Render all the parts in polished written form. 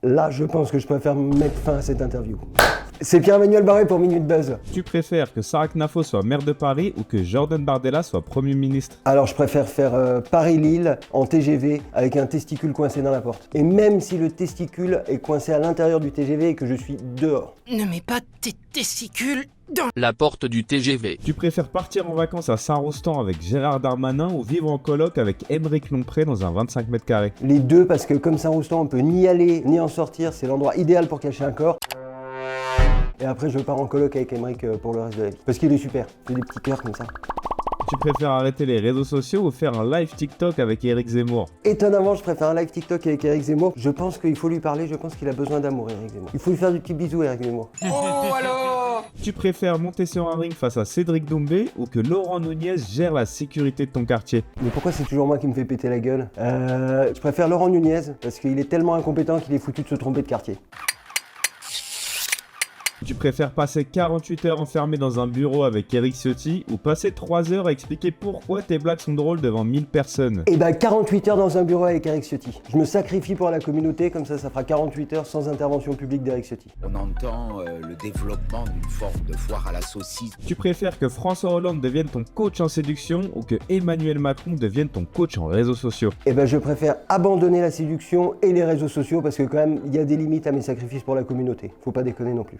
Là, je pense que je préfère mettre fin à cette interview. C'est Pierre-Emmanuel Barré pour Minute Buzz. Tu préfères que Sarah Knafo soit maire de Paris ou que Jordan Bardella soit Premier ministre? Alors je préfère faire Paris-Lille en TGV avec un testicule coincé dans la porte. Et même si le testicule est coincé à l'intérieur du TGV et que je suis dehors. Ne mets pas tes testicules dans La porte du TGV. Tu préfères partir en vacances à Saint-Roustan avec Gérard Darmanin ou vivre en coloc avec Aymeric Lompré dans un 25 mètres carrés? Les deux, parce que comme Saint-Roustan, on peut ni aller ni en sortir, c'est l'endroit idéal pour cacher un corps. Et après, je pars en coloc avec Aymeric pour le reste de la vie. Parce qu'il est super, il fait des petits cœurs comme ça. Tu préfères arrêter les réseaux sociaux ou faire un live TikTok avec Éric Zemmour? Étonnamment, je préfère un live TikTok avec Éric Zemmour. Je pense qu'il faut lui parler, je pense qu'il a besoin d'amour, Éric Zemmour. Il faut lui faire du petit bisou, Éric Zemmour. Oh alors Tu préfères monter sur un ring face à Cédric Doumbé ou que Laurent Nunez gère la sécurité de ton quartier? Mais pourquoi c'est toujours moi qui me fais péter la gueule? Je préfère Laurent Nunez, parce qu'il est tellement incompétent qu'il est foutu de se tromper de quartier. Tu préfères passer 48 heures enfermé dans un bureau avec Éric Ciotti ou passer 3 heures à expliquer pourquoi tes blagues sont drôles devant 1000 personnes? Et bah 48 heures dans un bureau avec Éric Ciotti. Je me sacrifie pour la communauté, comme ça fera 48 heures sans intervention publique d'Éric Ciotti. On entend le développement d'une forme de foire à la saucisse. Tu préfères que François Hollande devienne ton coach en séduction ou que Emmanuel Macron devienne ton coach en réseaux sociaux? Et ben je préfère abandonner la séduction et les réseaux sociaux parce que quand même il y a des limites à mes sacrifices pour la communauté. Faut pas déconner non plus.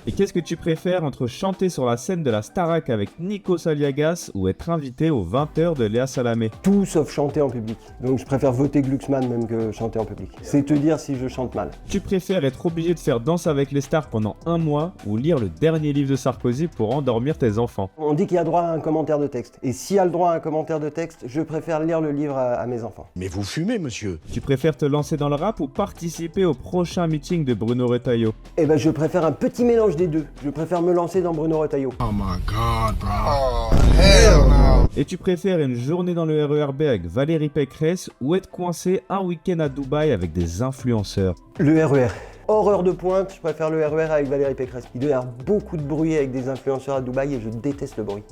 Et qu'est-ce que tu préfères entre chanter sur la scène de la Starac avec Nikos Aliagas ou être invité aux 20h de Léa Salamé? Tout sauf chanter en public. Donc je préfère voter Glucksmann même que chanter en public. C'est te dire si je chante mal. Tu préfères être obligé de faire Danse avec les stars pendant un mois ou lire le dernier livre de Sarkozy pour endormir tes enfants? On dit qu'il y a droit à un commentaire de texte. Et s'il y a le droit à un commentaire de texte, je préfère lire le livre à mes enfants. Mais vous fumez, monsieur. Tu préfères te lancer dans le rap ou participer au prochain meeting de Bruno Retailleau? Et ben je préfère un petit mélange des deux. Je préfère me lancer dans Bruno Retailleau. Oh my god, bro. Oh hell no Et tu préfères une journée dans le RERB avec Valérie Pécresse ou être coincé un week-end à Dubaï avec des influenceurs? Le RER. Horreur de pointe, je préfère le RER avec Valérie Pécresse. Il doit y avoir beaucoup de bruit avec des influenceurs à Dubaï et je déteste le bruit.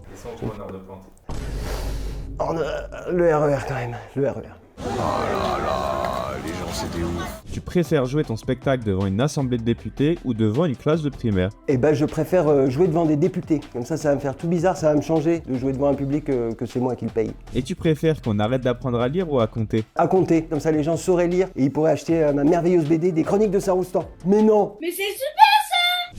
Oh, le RER quand même, le RER. Les gens, c'était ouf. Tu préfères jouer ton spectacle devant une assemblée de députés ou devant une classe de primaire? Et ben je préfère jouer devant des députés. Comme ça va me faire tout bizarre, ça va me changer de jouer devant un public que c'est moi qui le paye. Et tu préfères qu'on arrête d'apprendre à lire ou à compter? À compter, comme ça les gens sauraient lire et ils pourraient acheter ma merveilleuse BD des Chroniques de Saint-Roustan. Mais non! Mais c'est super!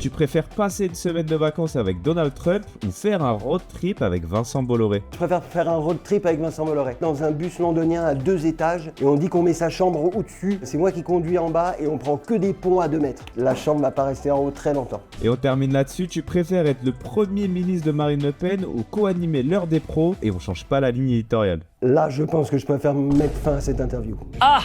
Tu préfères passer une semaine de vacances avec Donald Trump ou faire un road trip avec Vincent Bolloré? Je préfère faire un road trip avec Vincent Bolloré. Dans un bus londonien à 2 étages et on dit qu'on met sa chambre au-dessus. C'est moi qui conduis en bas et on prend que des ponts à 2 mètres. La chambre va pas rester en haut très longtemps. Et on termine là-dessus, tu préfères être le premier ministre de Marine Le Pen ou co-animer l'heure des pros et on change pas la ligne éditoriale? Là je pense que je préfère mettre fin à cette interview. Ah